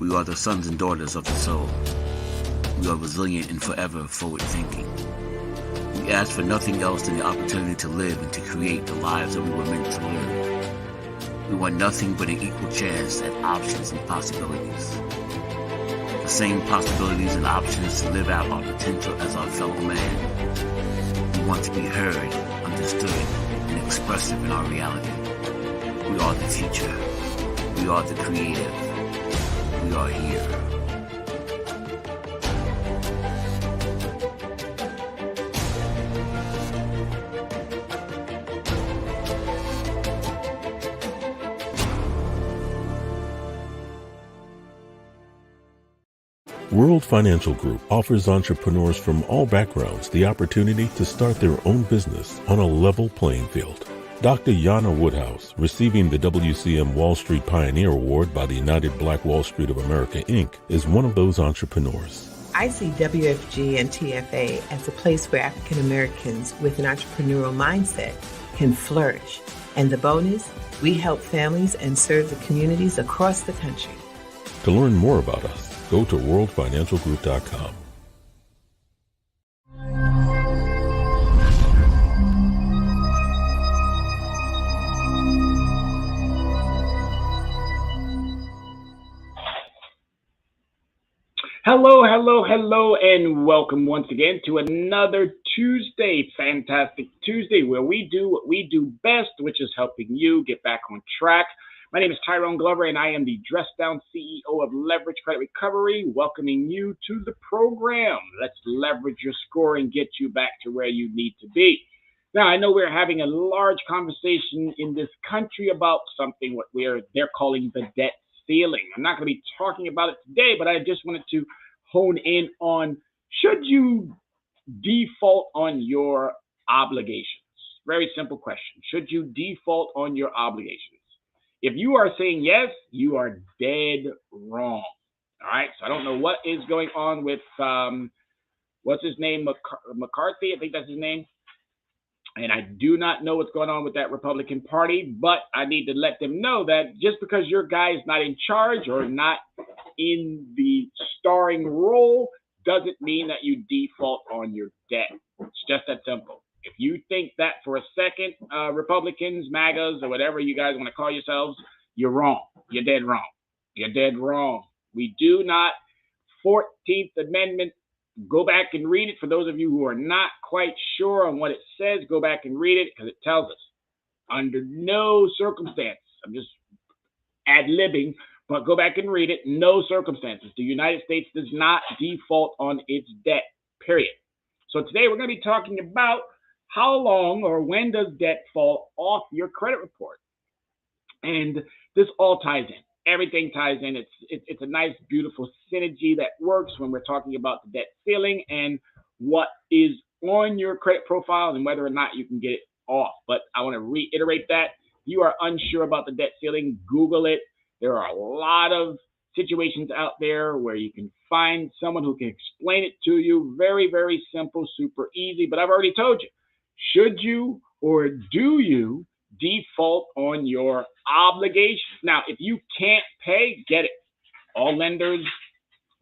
We are the sons and daughters of the soul. We are resilient and forever forward-thinking. We ask for nothing else than the opportunity to live and to create the lives that we were meant to live. We want nothing but an equal chance at options and possibilities. The same possibilities and options to live out our potential as our fellow man. We want to be heard, understood, and expressive in our reality. We are the future. We are the creative. We are here. World Financial Group offers entrepreneurs from all backgrounds the opportunity to start their own business on a level playing field. Dr. Yana Woodhouse, receiving the WCM Wall Street Pioneer Award by the United Black Wall Street of America, Inc., is one of those entrepreneurs. I see WFG and TFA as a place where African Americans with an entrepreneurial mindset can flourish. And the bonus, we help families and serve the communities across the country. To learn more about us, go to worldfinancialgroup.com. Hello, and welcome once again to another Tuesday, fantastic Tuesday, where we do what we do best, which is helping you get back on track. My name is Tyrone Glover, and I am the Dress Down CEO of Leverage Credit Recovery, welcoming you to the program. Let's leverage your score and get you back to where you need to be. Now, I know we're having a large conversation in this country about something what they're calling the debt ceiling. I'm not going to be talking about it today, but I just wanted to hone in on, should you default on your obligations? Very simple question. Should you default on your obligations? If you are saying yes, you are dead wrong. All right. So I don't know what is going on with, what's his name? McCarthy, I think that's his name. And I do not know what's going on with that Republican Party, but I need to let them know that just because your guy is not in charge or not in the starring role doesn't mean that you default on your debt. It's just that simple. If you think that for a second, Republicans, MAGAs, or whatever you guys want to call yourselves, you're wrong. You're dead wrong. You're dead wrong. We do not, 14th Amendment, go back and read it. For those of you who are not quite sure on what it says, go back and read it because it tells us, under no circumstance, I'm just ad-libbing, but go back and read it, no circumstances. The United States does not default on its debt, period. So today we're going to be talking about how long or when does debt fall off your credit report? And this all ties in. Everything ties in. It's a nice, beautiful synergy that works when we're talking about the debt ceiling and what is on your credit profile and whether or not you can get it off. But I want to reiterate that. If you are unsure about the debt ceiling, Google it. There are a lot of situations out there where you can find someone who can explain it to you. Very, very simple, super easy. But I've already told you, should you or do you default on your obligations? Now, if you can't pay, get it. All lenders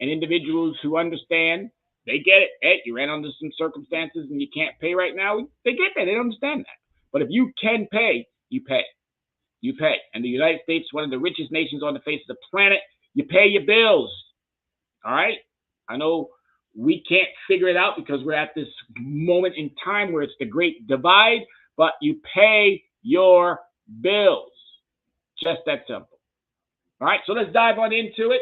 and individuals who understand, they get it. Hey, you ran into some circumstances and you can't pay right now. They get that. They understand that. But if you can pay, you pay. You pay. And the United States, one of the richest nations on the face of the planet, you pay your bills. All right? I know we can't figure it out because we're at this moment in time where it's the great divide, but you pay your bills. Just that simple. All right, so let's dive on into it.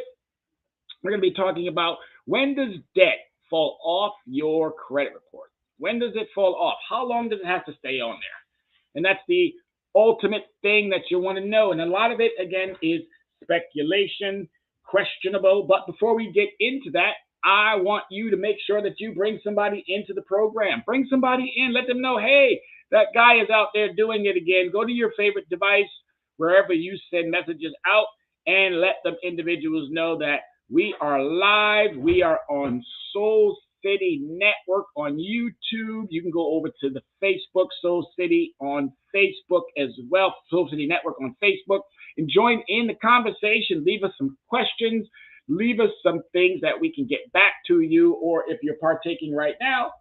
We're going to be talking about, when does debt fall off your credit report? When does it fall off? How long does it have to stay on there? And that's the ultimate thing that you want to know. And a lot of it, again, is speculation, questionable. But before we get into that, I want you to make sure that you bring somebody into the program. Bring somebody in. Let them know, hey, that guy is out there doing it again. Go to your favorite device, wherever you send messages out, and let them individuals know that we are live. We are on Soul City Network on YouTube. You can go over to the Facebook, Soul City on Facebook as well, Soul City Network on Facebook, and join in the conversation. Leave us some questions. leave us some things that we can get back to you, or if you're partaking right now,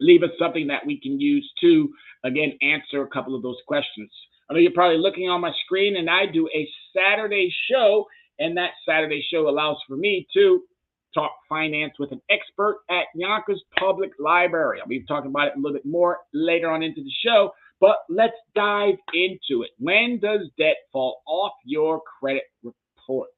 leave us something that we can use to, again, answer a couple of those questions. I know you're probably looking on my screen, and I do a Saturday show, and that Saturday show allows for me to talk finance with an expert at Yonkers Public Library. I'll be talking about it a little bit more later on into the show, but let's dive into it. When does debt fall off your credit report?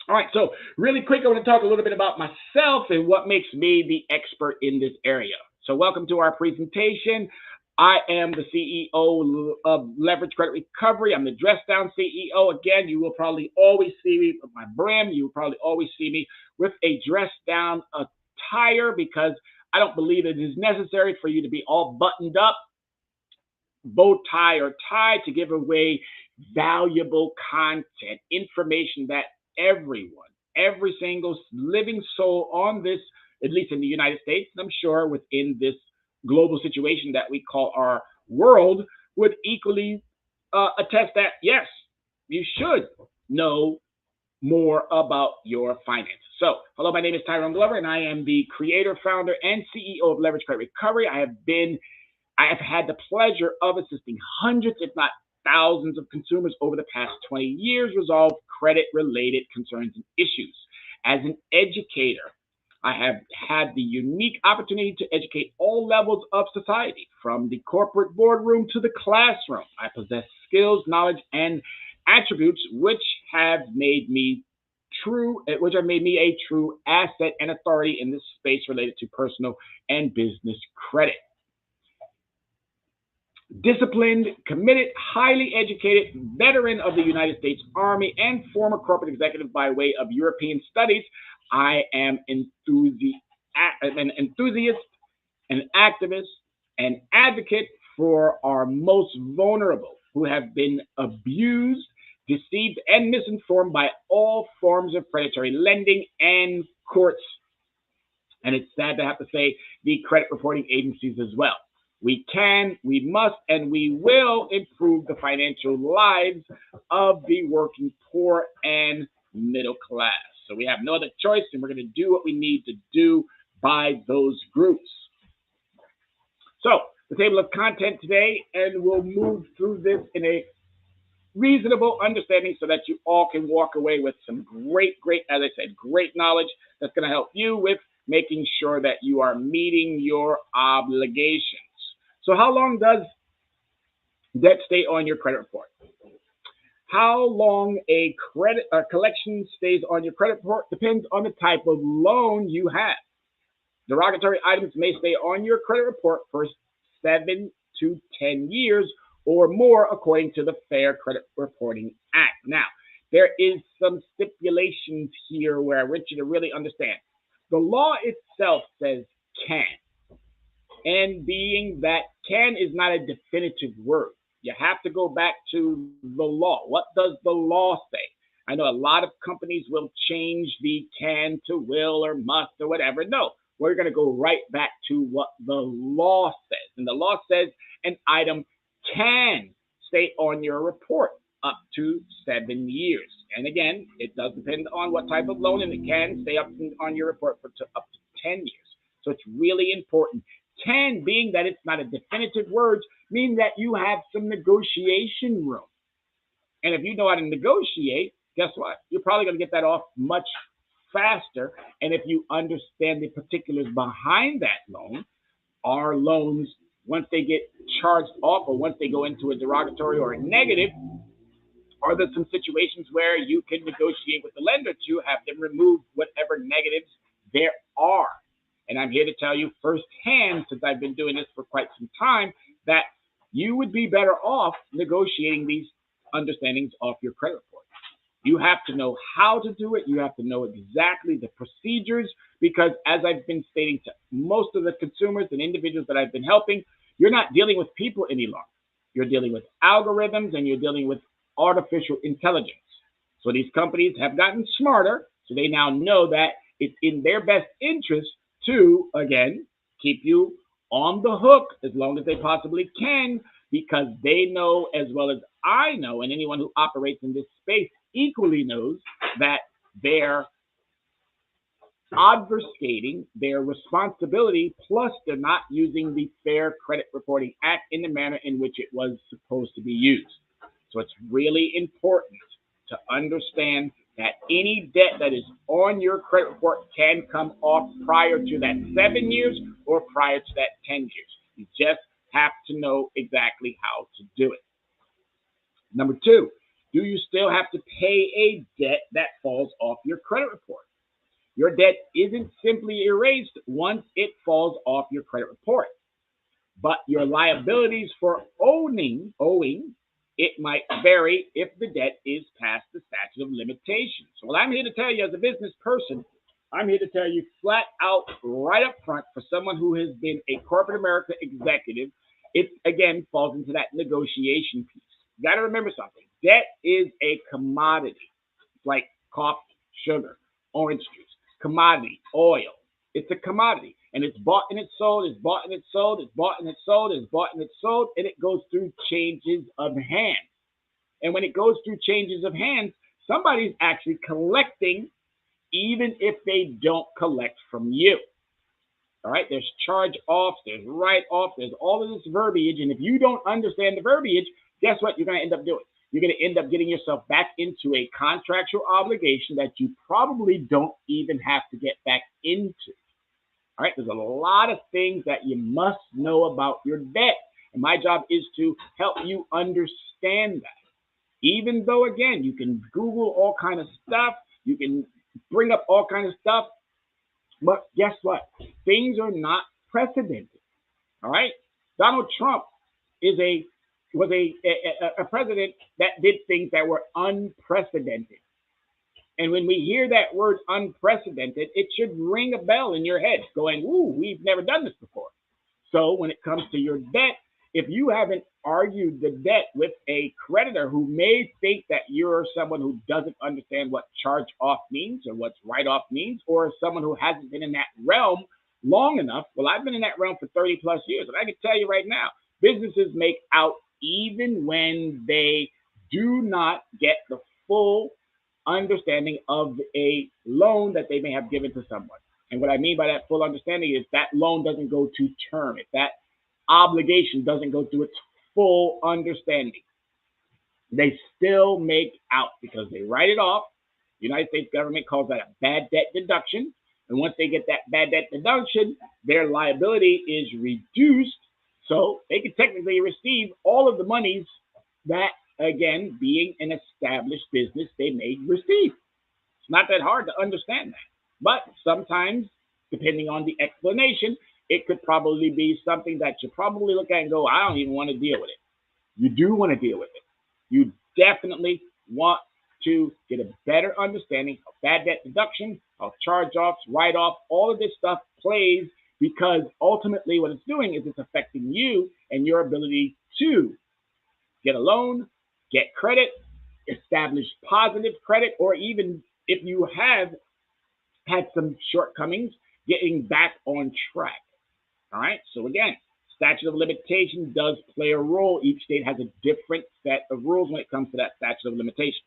All right, so really quick, I want to talk a little bit about myself and what makes me the expert in this area. So welcome to our presentation. I am the CEO of Leverage Credit Recovery. I'm the dress down CEO. Again, you will probably always see me with my brand. You will probably always see me with a dress down attire, because I don't believe it is necessary for you to be all buttoned up, bow tie or tie, to give away valuable content, information that everyone, every single living soul on this, at least in the United States, and I'm sure within this global situation that we call our world, would equally attest that, yes, you should know more about your finances. So, hello, my name is Tyrone Glover, and I am the creator, founder, and CEO of Leverage Credit Recovery. I have had the pleasure of assisting hundreds, if not thousands, of consumers over the past 20 years resolve credit-related concerns and issues. As an educator, I have had the unique opportunity to educate all levels of society, from the corporate boardroom to the classroom. I possess skills, knowledge, and attributes which have made me a true asset and authority in this space related to personal and business credit. Disciplined, committed, highly educated veteran of the United States Army and former corporate executive by way of European studies, I am an enthusiast, an activist, an advocate for our most vulnerable, who have been abused, deceived, and misinformed by all forms of predatory lending and courts. And it's sad to have to say, the credit reporting agencies as well. We can, we must, and we will improve the financial lives of the working poor and middle class. So we have no other choice, and we're going to do what we need to do by those groups. So the table of content today, and we'll move through this in a reasonable understanding so that you all can walk away with some great, as I said, great knowledge that's going to help you with making sure that you are meeting your obligations. So how long does debt stay on your credit report? How long a collection stays on your credit report depends on the type of loan you have. Derogatory items may stay on your credit report for 7 to 10 years or more, according to the Fair Credit Reporting Act. Now, there is some stipulations here where I want you to really understand. The law itself says can. And being that can is not a definitive word. You have to go back to the law. What does the law say? I know a lot of companies will change the can to will or must or whatever. No, we're going to go right back to what the law says. And the law says an item can stay on your report up to 7 years. And again, it does depend on what type of loan, and it can stay on your report for up to 10 years. So it's really important. Can, being that it's not a definitive word, mean that you have some negotiation room. And if you know how to negotiate, guess what? You're probably going to get that off much faster. And if you understand the particulars behind that loan, our loans, once they get charged off or once they go into a derogatory or a negative, are there some situations where you can negotiate with the lender to have them remove whatever negatives there are? And I'm here to tell you firsthand, since I've been doing this for quite some time, that you would be better off negotiating these understandings off your credit report. You have to know how to do it. You have to know exactly the procedures, because as I've been stating to most of the consumers and individuals that I've been helping, you're not dealing with people any longer. You're dealing with algorithms and you're dealing with artificial intelligence. So these companies have gotten smarter, so they now know that it's in their best interest to, again, keep you on the hook as long as they possibly can, because they know as well as I know, and anyone who operates in this space equally knows that they're obfuscating their responsibility, plus they're not using the Fair Credit Reporting Act in the manner in which it was supposed to be used. So it's really important to understand that any debt that is on your credit report can come off prior to that 7 years or prior to that 10 years. You just have to know exactly how to do it. Number two, do you still have to pay a debt that falls off your credit report? Your debt isn't simply erased once it falls off your credit report, but your liabilities for owing it might vary if the debt is past the statute of limitations. So what I'm here to tell you as a business person, I'm here to tell you flat out right up front, for someone who has been a corporate America executive, it again falls into that negotiation piece. You got to remember something. Debt is a commodity. It's like coffee, sugar, orange juice, commodity, oil. It's a commodity, and it's bought and it's sold, it's bought and it's sold, it's bought and it's sold, it's bought and it's sold, and it goes through changes of hands. And when it goes through changes of hands, somebody's actually collecting, even if they don't collect from you. All right, there's charge offs, there's write off, there's all of this verbiage, and if you don't understand the verbiage, guess what you're going to end up doing? You're going to end up getting yourself back into a contractual obligation that you probably don't even have to get back into. All right, there's a lot of things that you must know about your debt, and my job is to help you understand that. Even though, again, you can Google all kind of stuff, you can bring up all kind of stuff, but guess what? Things are not precedented. All right, Donald Trump was a president that did things that were unprecedented. And when we hear that word unprecedented, it should ring a bell in your head going, ooh, we've never done this before. So when it comes to your debt, if you haven't argued the debt with a creditor who may think that you're someone who doesn't understand what charge off means or what write off means, or someone who hasn't been in that realm long enough, well, I've been in that realm for 30 plus years. And I can tell you right now, businesses make out even when they do not get the full understanding of a loan that they may have given to someone. And what I mean by that full understanding is that loan doesn't go to term. If that obligation doesn't go through its full understanding, they still make out because they write it off. The United States government calls that a bad debt deduction. And once they get that bad debt deduction, their liability is reduced. So they can technically receive all of the monies that, again, being an established business, they may receive. It's not that hard to understand that. But sometimes, depending on the explanation, it could probably be something that you probably look at and go, I don't even want to deal with it. You do want to deal with it. You definitely want to get a better understanding of bad debt deduction, of charge-offs, write-off, all of this stuff plays, because ultimately what it's doing is it's affecting you and your ability to get a loan, get credit, establish positive credit, or even if you have had some shortcomings, getting back on track. All right. So again, statute of limitation does play a role. Each state has a different set of rules when it comes to that statute of limitations.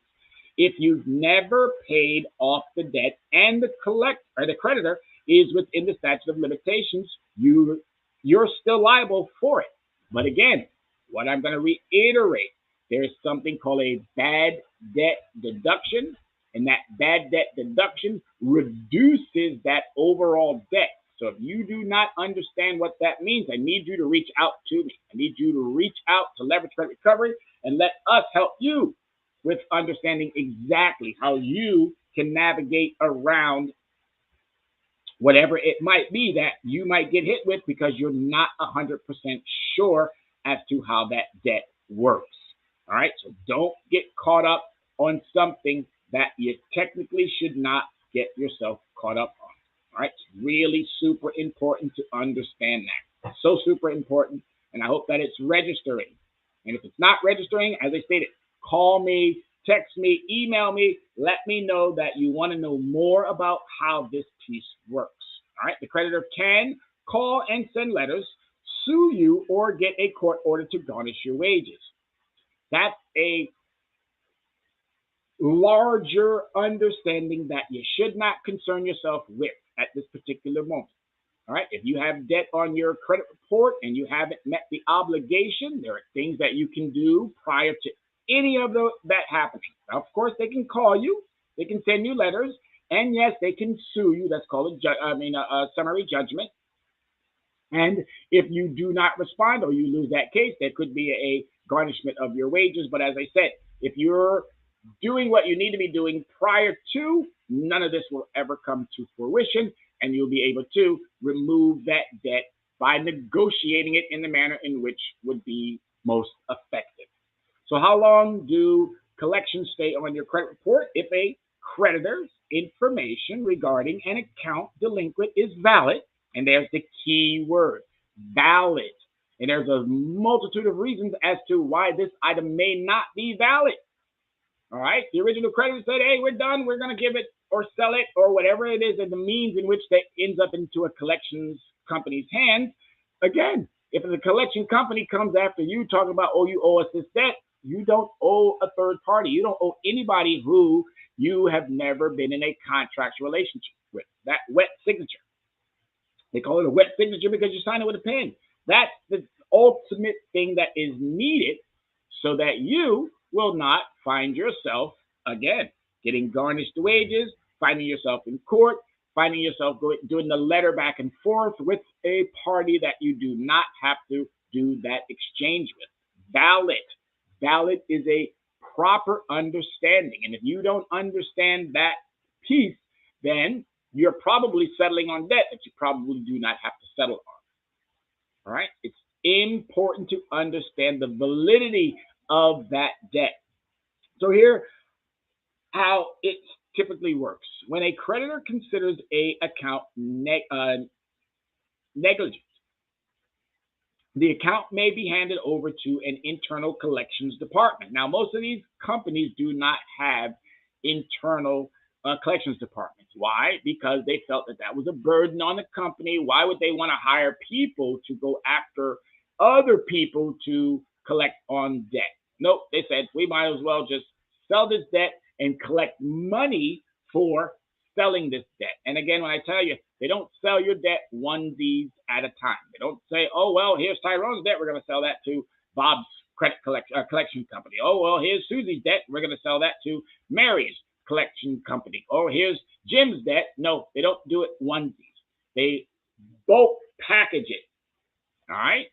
If you've never paid off the debt and the creditor is within the statute of limitations, you're still liable for it. But again, what I'm going to reiterate, there's something called a bad debt deduction, and that bad debt deduction reduces that overall debt. So if you do not understand what that means, I need you to reach out to me. I need you to reach out to Leverage Credit Recovery and let us help you with understanding exactly how you can navigate around whatever it might be that you might get hit with because you're not 100% sure as to how that debt works. All right, so don't get caught up on something that you technically should not get yourself caught up on. All right, it's really super important to understand that. It's so super important, and I hope that it's registering. And if it's not registering, as I stated, call me, text me, email me, let me know that you want to know more about how this piece works. All right, the creditor can call and send letters, sue you, or get a court order to garnish your wages. That's a larger understanding that you should not concern yourself with at this particular moment. All right. If you have debt on your credit report and you haven't met the obligation, there are things that you can do prior to any of that happening. Now, of course, they can call you, they can send you letters, and yes, they can sue you. That's called a summary judgment. And if you do not respond or you lose that case, there could be a garnishment of your wages. But as I said, if you're doing what you need to be doing prior to, none of this will ever come to fruition, and you'll be able to remove that debt by negotiating it in the manner in which would be most effective. So how long do collections stay on your credit report? If a creditor's information regarding an account delinquent is valid, and there's the key word, valid. And there's a multitude of reasons as to why this item may not be valid. All right, the original creditor said, hey, we're done, we're going to give it or sell it or whatever it is, and the means in which that ends up into a collections company's hands. Again, if the collection company comes after you talking about, oh, you owe us this debt, you don't owe a third party. You don't owe anybody who you have never been in a contractual relationship with. That wet signature. They call it a wet signature because you sign it with a pen. That's the ultimate thing that is needed so that you will not find yourself, again, getting garnished wages, finding yourself in court, finding yourself doing the letter back and forth with a party that you do not have to do that exchange with. Valid. Valid is a proper understanding. And if you don't understand that piece, then you're probably settling on debt that you probably do not have to settle on. All right? It's important to understand the validity of that debt. So here, how it typically works. When a creditor considers a account negligent, the account may be handed over to an internal collections department. Now, most of these companies do not have internal collections departments. Why? Because they felt that that was a burden on the company. Why would they want to hire people to go after other people to collect on debt? Nope, they said we might as well just sell this debt and collect money for selling this debt. And again, when I tell you, they don't sell your debt onesies at a time. They don't say, oh, well, here's Tyrone's debt. We're going to sell that to Bob's credit collection company. Oh, well, here's Susie's debt. We're going to sell that to Mary's collection company. Oh, here's Jim's debt. No, they don't do it onesies. They bulk package it. All right?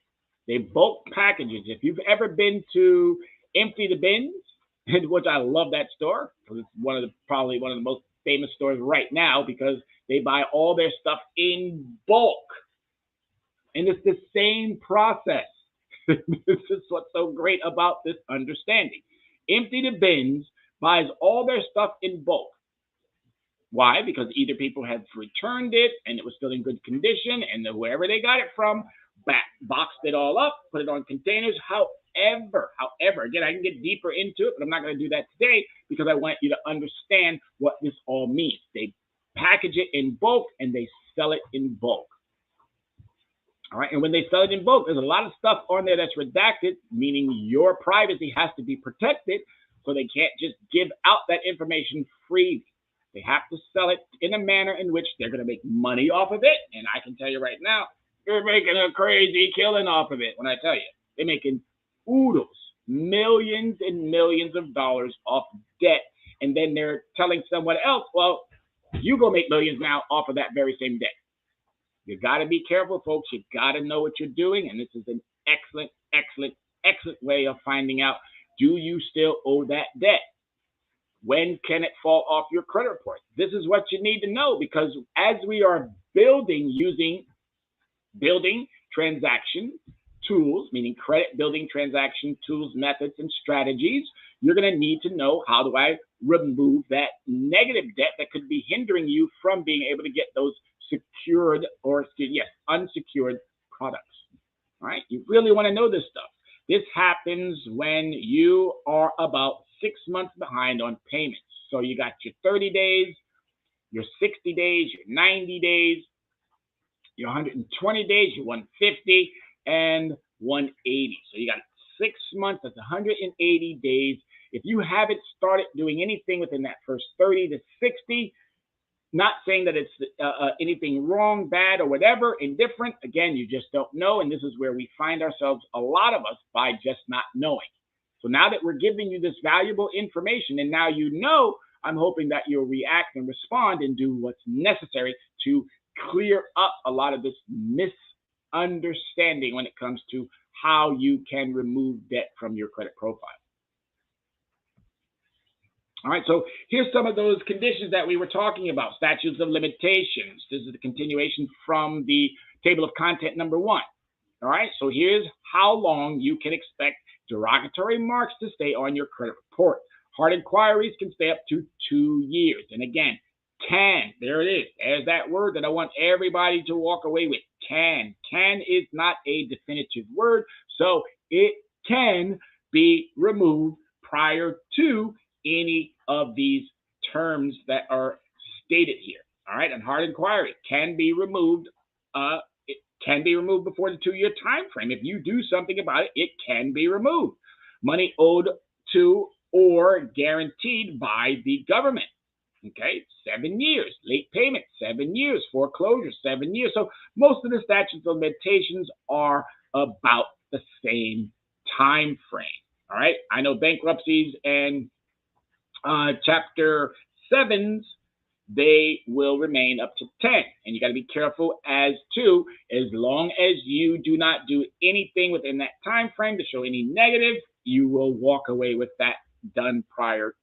They bulk package it. If you've ever been to Empty the Bins, which I love that store, because it's probably one of the most famous stores right now because they buy all their stuff in bulk. And it's the same process. This is what's so great about this understanding. Empty the Bins buys all their stuff in bulk. Why? Because either people have returned it and it was still in good condition, and wherever they got it from, boxed it all up, put it on containers. However, again, I can get deeper into it, but I'm not going to do that today because I want you to understand what this all means. They package it in bulk and they sell it in bulk. All right, and when they sell it in bulk, there's a lot of stuff on there that's redacted, meaning your privacy has to be protected, so they can't just give out that information freely. They have to sell it in a manner in which they're going to make money off of it, and I can tell you right now, they're making a crazy killing off of it. When I tell you, they're making oodles, millions and millions of dollars off debt, and then they're telling someone else, well, you go make millions now off of that very same debt. You got to be careful, folks. You got to know what you're doing, and this is an excellent, excellent, excellent way of finding out, do you still owe that debt? When can it fall off your credit report? This is what you need to know, because as we are building transaction tools, meaning credit building transaction tools, methods, and strategies, you're going to need to know, how do I remove that negative debt that could be hindering you from being able to get those unsecured products. All right, you really want to know this stuff. This happens when you are about 6 months behind on payments. So you got your 30 days, your 60 days, your 90 days, your 120 days, your 150, and 180. So you got 6 months, that's 180 days If you haven't started doing anything within that first 30 to 60, not saying that it's anything wrong, bad, or whatever, indifferent. Again, you just don't know, and this is where we find ourselves, a lot of us, by just not knowing. So now that we're giving you this valuable information, and now you know, I'm hoping that you'll react and respond and do what's necessary to clear up a lot of this misunderstanding when it comes to how you can remove debt from your credit profile. All right, so here's some of those conditions that we were talking about, statutes of limitations. This is the continuation from the table of content number 1. All right, so here's how long you can expect derogatory marks to stay on your credit report. Hard inquiries can stay up to 2 years. And again, can, there it is. There's that word that I want everybody to walk away with. Can. Can is not a definitive word, so it can be removed prior to any of these terms that are stated here. All right, and hard inquiry can be removed. It can be removed before the 2-year time frame. If you do something about it, it can be removed. Money owed to or guaranteed by the government. Okay, 7 years. Late payment, 7 years. Foreclosure, 7 years. So most of the statutes of limitations are about the same time frame. All right, I know bankruptcies and Chapter 7s, they will remain up to 10. And you got to be careful as long as you do not do anything within that time frame to show any negative, you will walk away with that done prior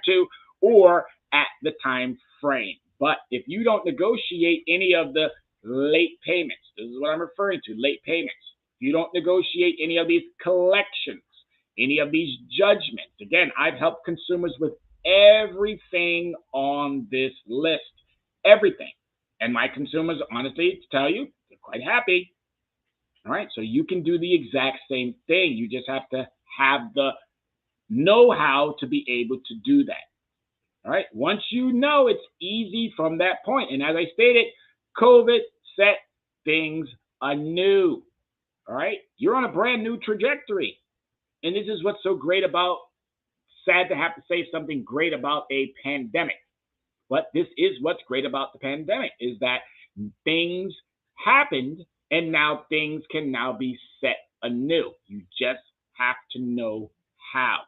to or at the time frame. But if you don't negotiate any of the late payments, this is what I'm referring to, late payments. If you don't negotiate any of these collections, any of these judgments. Again, I've helped consumers with everything on this list, everything. And my consumers, honestly, to tell you, they're quite happy. All right, so you can do the exact same thing. You just have to have the know-how to be able to do that. All right, once you know, it's easy from that point. And as I stated, COVID set things anew. All right, you're on a brand new trajectory. And this is what's so great about, sad to have to say something great about a pandemic. But this is what's great about the pandemic, is that things happened and now things can now be set anew. You just have to know how.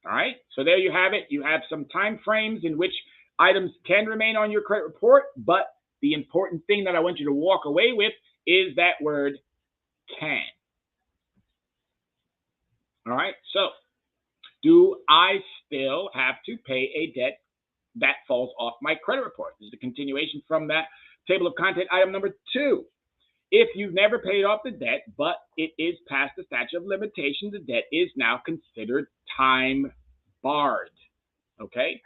All right, so there you have it. You have some time frames in which items can remain on your credit report, but the important thing that I want you to walk away with is that word can. All right, so do I still have to pay a debt that falls off my credit report? This is a continuation from that table of content item number 2. If you've never paid off the debt, but it is past the statute of limitations, the debt is now considered time barred. Okay?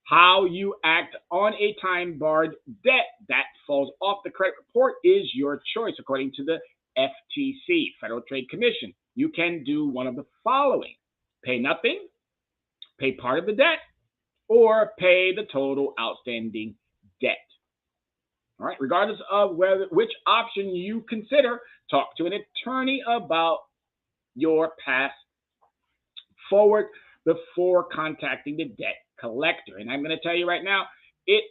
How you act on a time barred debt that falls off the credit report is your choice, according to the FTC, Federal Trade Commission. You can do one of the following: pay nothing, pay part of the debt, or pay the total outstanding debt. All right, regardless of which option you consider, talk to an attorney about your path forward before contacting the debt collector. And I'm going to tell you right now,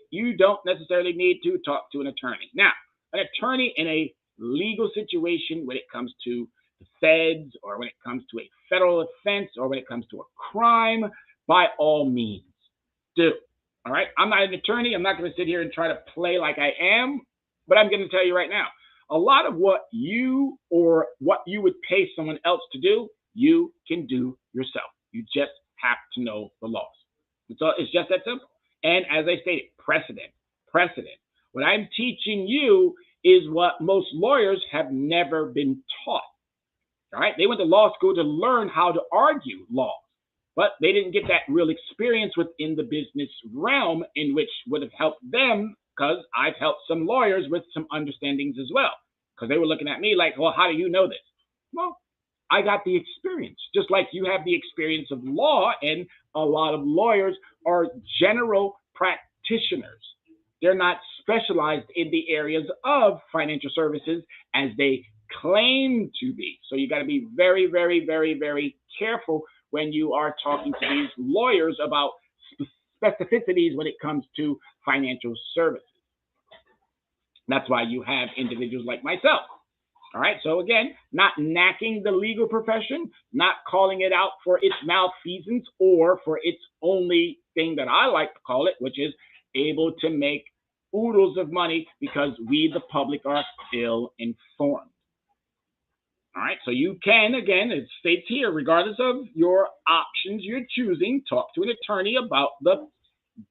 you don't necessarily need to talk to an attorney. Now, an attorney in a legal situation, when it comes to the feds, or when it comes to a federal offense, or when it comes to a crime, by all means, do. All right, I'm not an attorney. I'm not going to sit here and try to play like I am, but I'm going to tell you right now, a lot of what you would pay someone else to do, you can do yourself. You just have to know the laws. So it's just that simple. And as I stated, precedent. What I'm teaching you is what most lawyers have never been taught. All right, they went to law school to learn how to argue law, but they didn't get that real experience within the business realm, in which would have helped them, because I've helped some lawyers with some understandings as well, because they were looking at me like, well, how do you know this? Well, I got the experience, just like you have the experience of law, and a lot of lawyers are general practitioners. They're not specialized in the areas of financial services as they claim to be. So you got to be very, very, very, very careful when you are talking to these lawyers about specificities when it comes to financial services. That's why you have individuals like myself. All right. So again, not knacking the legal profession, not calling it out for its malfeasance or for its only thing that I like to call it, which is able to make oodles of money because we, the public, are ill informed. All right. So you can, again, it states here, regardless of your options you're choosing, talk to an attorney about the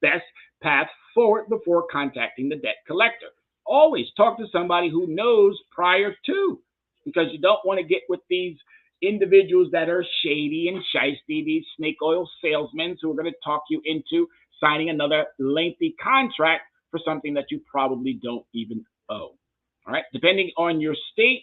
best path forward before contacting the debt collector. Always talk to somebody who knows prior to, because you don't want to get with these individuals that are shady and shisty, these snake oil salesmen who are going to talk you into signing another lengthy contract for something that you probably don't even owe. All right. Depending on your state,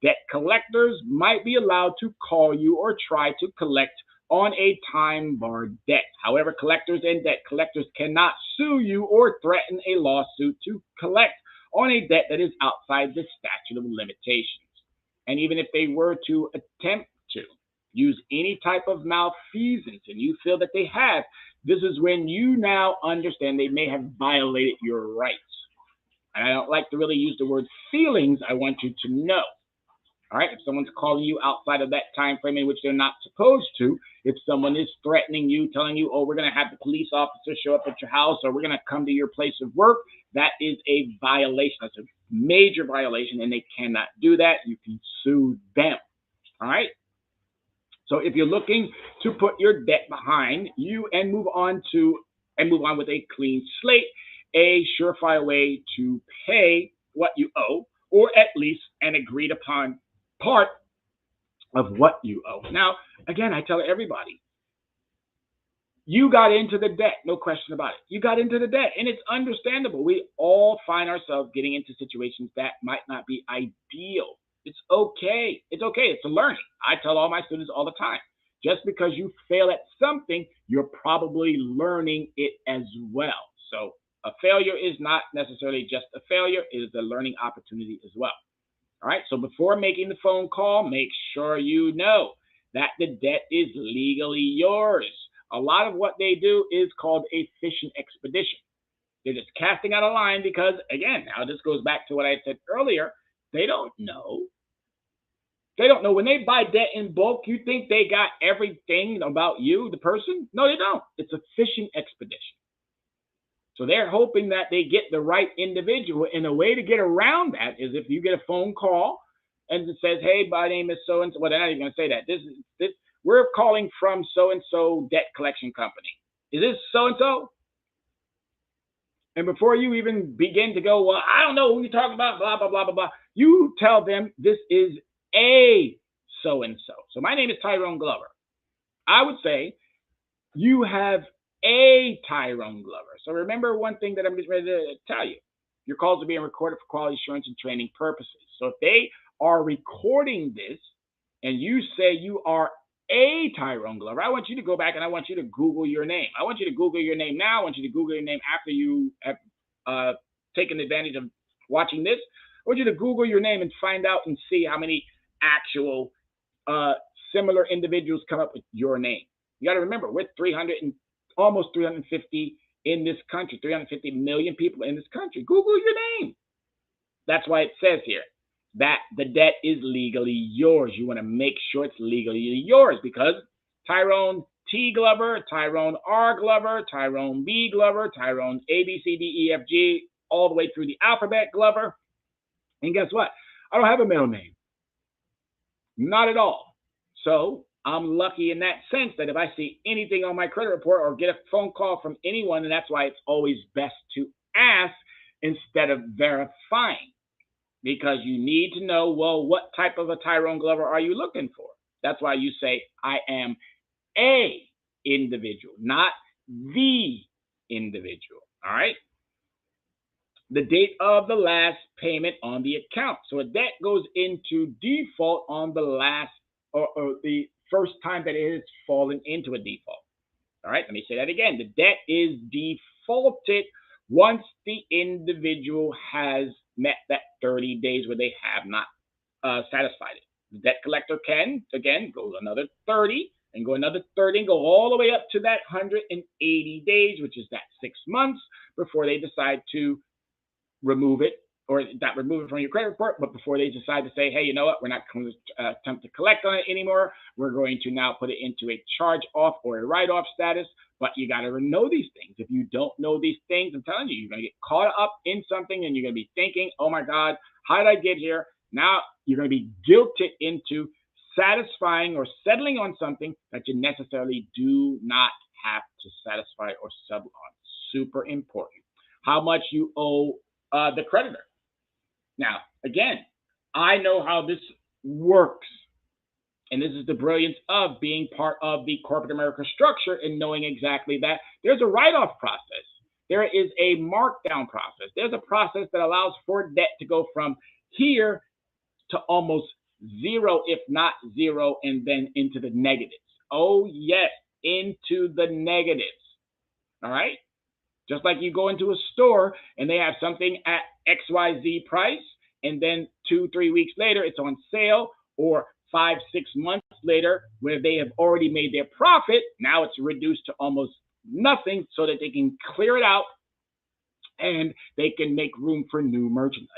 debt collectors might be allowed to call you or try to collect on a time-barred debt. However, collectors and debt collectors cannot sue you or threaten a lawsuit to collect on a debt that is outside the statute of limitations. And even if they were to attempt to use any type of malfeasance and you feel that they have, this is when you now understand they may have violated your rights. And I don't like to really use the word feelings. I want you to know. All right, if someone's calling you outside of that time frame in which they're not supposed to, if someone is threatening you, telling you, oh, we're going to have the police officer show up at your house or we're going to come to your place of work, that is a violation. That's a major violation, and they cannot do that. You can sue them. All right? So if you're looking to put your debt behind you and move on with a clean slate, a surefire way to pay what you owe, or at least an agreed upon part of what you owe. Now, again, I tell everybody, you got into the debt, no question about it. You got into the debt, and it's understandable. We all find ourselves getting into situations that might not be ideal. It's okay. It's okay. It's a learning. I tell all my students all the time, just because you fail at something, you're probably learning it as well. So a failure is not necessarily just a failure. It is a learning opportunity as well. All right, so before making the phone call, make sure you know that the debt is legally yours. A lot of what they do is called a fishing expedition. They're just casting out a line because, again, now this goes back to what I said earlier, they don't know. They don't know. When they buy debt in bulk, you think they got everything about you, the person? No, they don't. It's a fishing expedition. So they're hoping that they get the right individual. And a way to get around that is if you get a phone call and it says, hey, my name is so-and-so. Well, they're not even going to say that. We're calling from so-and-so debt collection company. Is this so-and-so? And before you even begin to go, well, I don't know who you're talking about, blah, blah, blah, blah, blah. You tell them this is a so-and-so. So my name is Tyrone Glover. I would say you have a Tyrone Glover. So remember one thing that I'm just ready to tell you. Your calls are being recorded for quality assurance and training purposes. So if they are recording this and you say you are a Tyrone Glover, I want you to go back and I want you to Google your name. I want you to Google your name now. I want you to Google your name after you have taken advantage of watching this. I want you to Google your name and find out and see how many actual similar individuals come up with your name. You got to remember, we're almost 350 in this country, 350 million people in this country. Google your name. That's why it says here that the debt is legally yours. You want to make sure it's legally yours because Tyrone T. Glover, Tyrone R. Glover, Tyrone B. Glover, Tyrone A, B, C, D, E, F, G, all the way through the alphabet Glover. And guess what? I don't have a middle name. Not at all. So I'm lucky in that sense that if I see anything on my credit report or get a phone call from anyone, and that's why it's always best to ask instead of verifying, because you need to know, well, what type of a Tyrone Glover are you looking for? That's why you say, I am a individual, not the individual, all right? The date of the last payment on the account. So a debt goes into default on the last or the first time that it has fallen into a default. All right, let me say that again. The debt is defaulted once the individual has met that 30 days where they have not satisfied it. The debt collector can, again, go another 30 and go another 30 and go all the way up to that 180 days, which is that 6 months before they decide to remove it, or not remove it from your credit report, but before they decide to say, hey, you know what, we're not going to attempt to collect on it anymore. We're going to now put it into a charge-off or a write-off status. But you got to know these things. If you don't know these things, I'm telling you, you're going to get caught up in something and you're going to be thinking, oh my God, how did I get here? Now you're going to be guilted into satisfying or settling on something that you necessarily do not have to satisfy or settle on. Super important. How much you owe the creditor. Now, again, I know how this works. And this is the brilliance of being part of the corporate America structure and knowing exactly that there's a write-off process. There is a markdown process. There's a process that allows for debt to go from here to almost zero, if not zero, and then into the negatives. Oh, yes, into the negatives. All right? Just like you go into a store and they have something at XYZ price, and then 2-3 weeks later, it's on sale, or 5-6 months later, where they have already made their profit, now it's reduced to almost nothing so that they can clear it out and they can make room for new merchandise.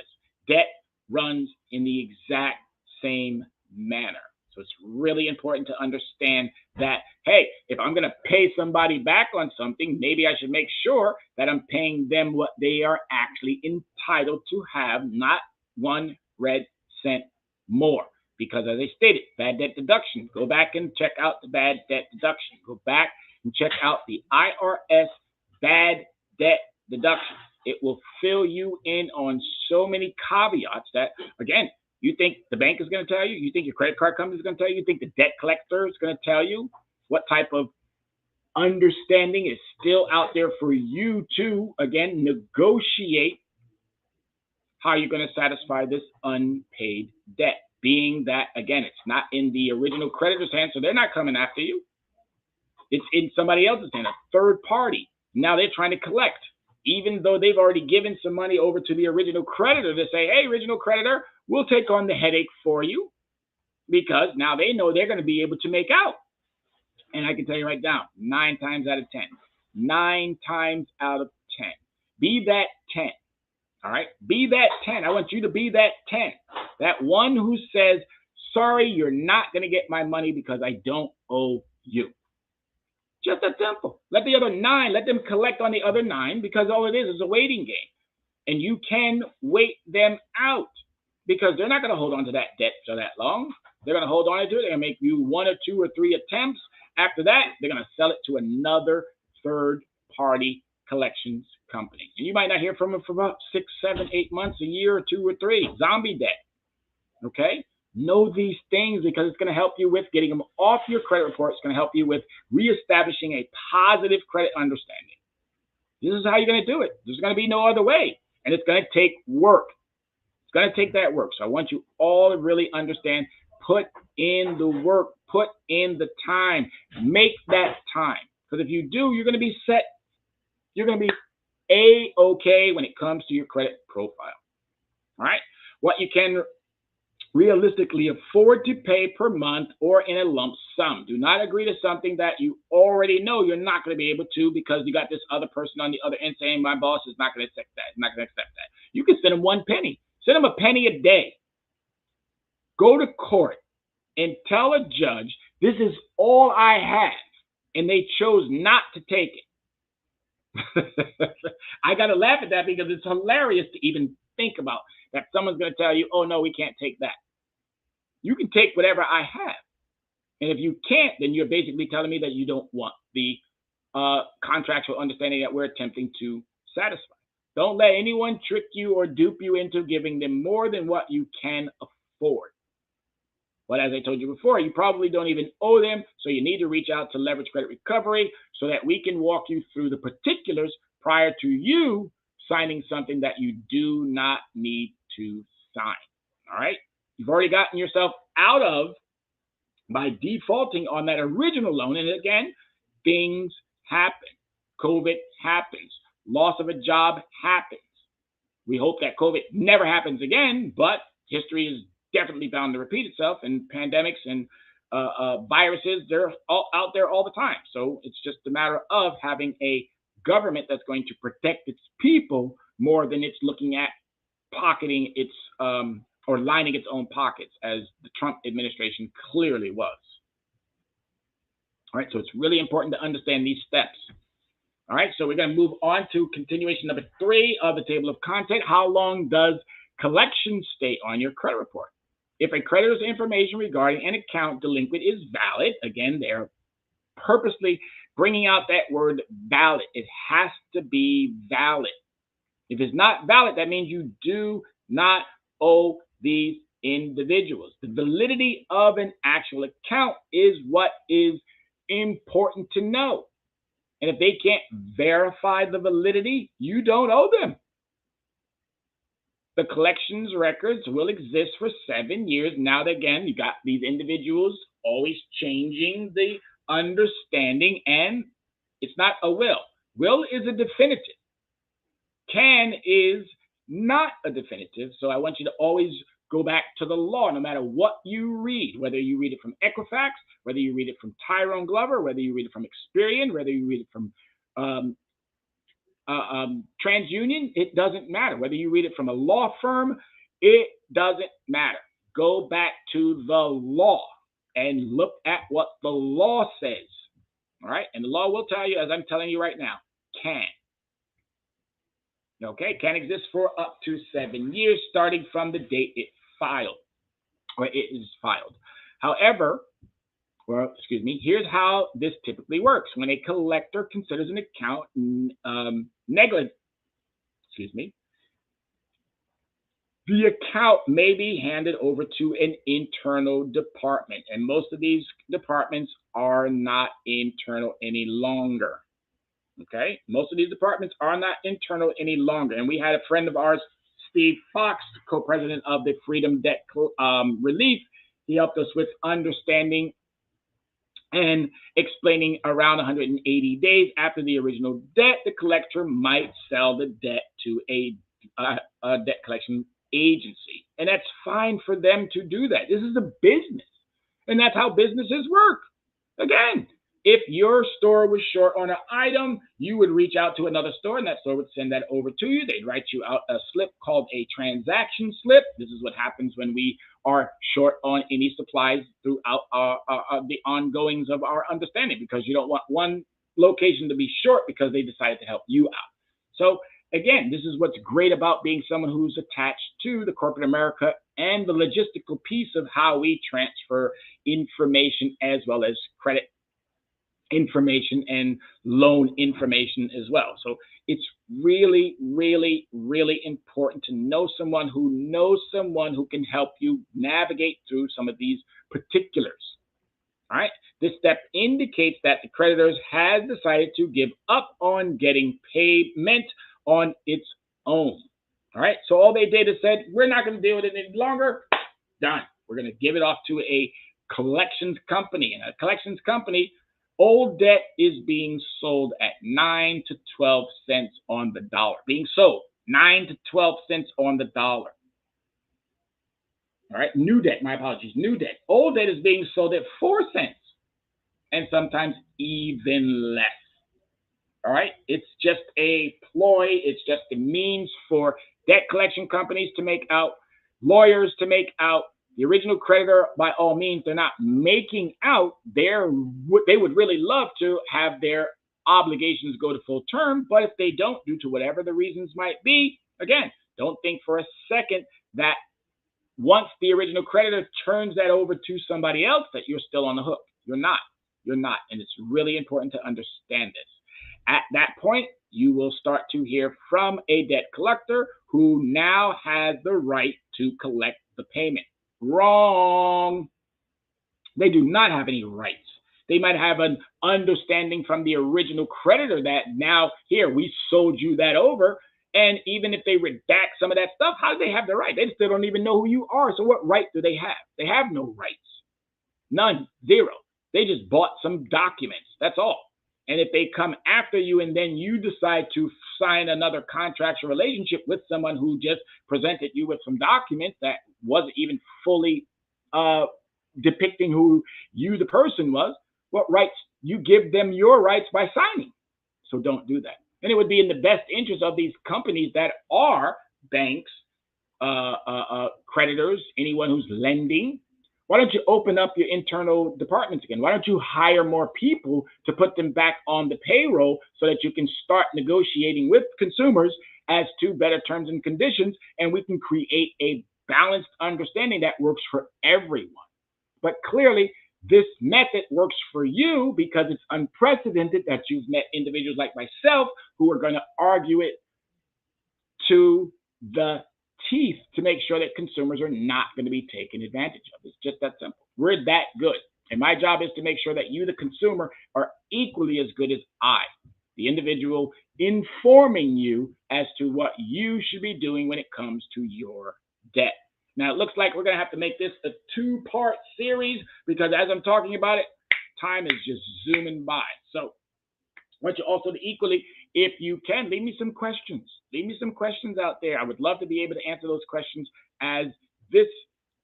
Debt runs in the exact same manner. So it's really important to understand that, hey, if I'm going to pay somebody back on something, maybe I should make sure that I'm paying them what they are actually entitled to have, not 1 red cent more. Because as I stated, bad debt deduction, go back and check out the bad debt deduction. Go back and check out the IRS bad debt deduction. It will fill you in on so many caveats that, again, you think the bank is going to tell you, you think your credit card company is going to tell you, you think the debt collector is going to tell you what type of understanding is still out there for you to, again, negotiate how you're going to satisfy this unpaid debt. Being that, again, it's not in the original creditor's hand, so they're not coming after you. It's in somebody else's hand, a third party. Now they're trying to collect, even though they've already given some money over to the original creditor to say, hey, original creditor, we'll take on the headache for you, because now they know they're going to be able to make out. And I can tell you right now, 9 times out of 10, 9 times out of 10, be that 10. All right, be that 10. I want you to be that 10. That one who says, sorry, you're not going to get my money because I don't owe you. Just that simple. Let the other 9, let them collect on the other 9, because all it is a waiting game. And you can wait them out, because they're not going to hold on to that debt for that long. They're going to hold on to it. They're going to make you 1 or 2 or 3 attempts. After that, they're going to sell it to another third-party collections company. And you might not hear from them for about 6, 7, 8 months, a year, or 2 or 3. Zombie debt. Okay? Know these things, because it's going to help you with getting them off your credit report. It's going to help you with reestablishing a positive credit understanding. This is how you're going to do it. There's going to be no other way. And it's going to take work. It's going to take that work. So I want you all to really understand, put in the work, put in the time, make that time. Because if you do, you're going to be set. You're going to be A-okay when it comes to your credit profile. All right? What you can realistically afford to pay per month or in a lump sum. Do not agree to something that you already know you're not going to be able to, because you got this other person on the other end saying, my boss is not going to accept that. He's not going to accept that. You can send him 1 penny. Send him a penny a day. Go to court and tell a judge, this is all I have, and they chose not to take it. I got to laugh at that, because it's hilarious to even think about that someone's going to tell you, oh, no, we can't take that. You can take whatever I have. And if you can't, then you're basically telling me that you don't want the contractual understanding that we're attempting to satisfy. Don't let anyone trick you or dupe you into giving them more than what you can afford. But as I told you before, you probably don't even owe them, so you need to reach out to Leverage Credit Recovery so that we can walk you through the particulars prior to you signing something that you do not need to sign. All right? You've already gotten yourself out of by defaulting on that original loan. And again, things happen. COVID happens. Loss of a job happens. We hope that COVID never happens again, but history is definitely bound to repeat itself, and pandemics and viruses. They're all out there all the time. So it's just a matter of having a government that's going to protect its people more than it's looking at pocketing its or lining its own pockets, as the Trump administration clearly was. All right, so it's really important to understand these steps. All right, so we're going to move on to continuation number 3 of the table of content. How long does collection stay on your credit report? If a creditor's information regarding an account delinquent is valid, again, they're purposely bringing out that word valid. It has to be valid. If it's not valid, that means you do not owe these individuals. The validity of an actual account is what is important to know. And if they can't verify the validity, you don't owe them. The collections records will exist for 7 years. Now, again, you got these individuals always changing the understanding, and it's not a will. Will is a definitive. Can is not a definitive. So I want you to always go back to the law, no matter what you read, whether you read it from Equifax, whether you read it from Tyrone Glover, whether you read it from Experian, whether you read it from TransUnion, it doesn't matter. Whether you read it from a law firm, it doesn't matter. Go back to the law and look at what the law says. All right? And the law will tell you, as I'm telling you right now, can. Okay? Can exist for up to 7 years, starting from the date it filed, or it is filed. However, here's how this typically works. When a collector considers an account negligent, the account may be handed over to an internal department, and most of these departments are not internal any longer. Okay, most of these departments are not internal any longer, and we had a friend of ours, Steve Fox, co-president of the Freedom Debt Relief. He helped us with understanding and explaining around 180 days after the original debt, the collector might sell the debt to a debt collection agency. And that's fine for them to do that. This is a business, and that's how businesses work. Again, if your store was short on an item, you would reach out to another store, and that store would send that over to you. They'd write you out a slip called a transaction slip. This is what happens when we are short on any supplies throughout the ongoings of our understanding, because you don't want one location to be short because they decided to help you out. So again, this is what's great about being someone who's attached to the corporate America and the logistical piece of how we transfer information as well as credit information and loan information as well. So it's really, really, really important to know someone who knows someone who can help you navigate through some of these particulars. All right. This step indicates that the creditors has decided to give up on getting payment on its own. All right. So all they did is said, we're not going to deal with it any longer. Done. We're going to give it off to a collections company. And a collections company, old debt is being sold at 9 to 12 cents on the dollar. Being sold 9 to 12 cents on the dollar. All right. New debt. My apologies. New debt. Old debt is being sold at 4 cents. And sometimes even less. All right. It's just a ploy. It's just a means for debt collection companies to make out, lawyers to make out. The original creditor, by all means, they're not making out. They would really love to have their obligations go to full term, but if they don't, due to whatever the reasons might be, again, don't think for a second that once the original creditor turns that over to somebody else that you're still on the hook. You're not. You're not. And it's really important to understand this. At that point, you will start to hear from a debt collector who now has the right to collect the payment. Wrong. They do not have any rights. They might have an understanding from the original creditor that now, here, we sold you that over. And even if they redact some of that stuff, how do they have the right? They still don't even know who you are. So what right do they have? They have no rights. None. Zero. They just bought some documents. That's all. And if they come after you and then you decide to sign another contractual relationship with someone who just presented you with some documents that wasn't even fully depicting who you, the person, was, what rights you give them your rights by signing. So don't do that. And it would be in the best interest of these companies that are banks, creditors, anyone who's lending. Why don't you open up your internal departments again? Why don't you hire more people to put them back on the payroll so that you can start negotiating with consumers as to better terms and conditions, and we can create a balanced understanding that works for everyone. But clearly, this method works for you because it's unprecedented that you've met individuals like myself who are going to argue it to the teeth to make sure that consumers are not going to be taken advantage of. It's just that simple. We're that good. And my job is to make sure that you, the consumer, are equally as good as I, the individual, informing you as to what you should be doing when it comes to your debt. Now, it looks like we're going to have to make this a two-part series because as I'm talking about it, time is just zooming by. So I want you also to equally, if you can, leave me some questions. Leave me some questions out there. I would love to be able to answer those questions as this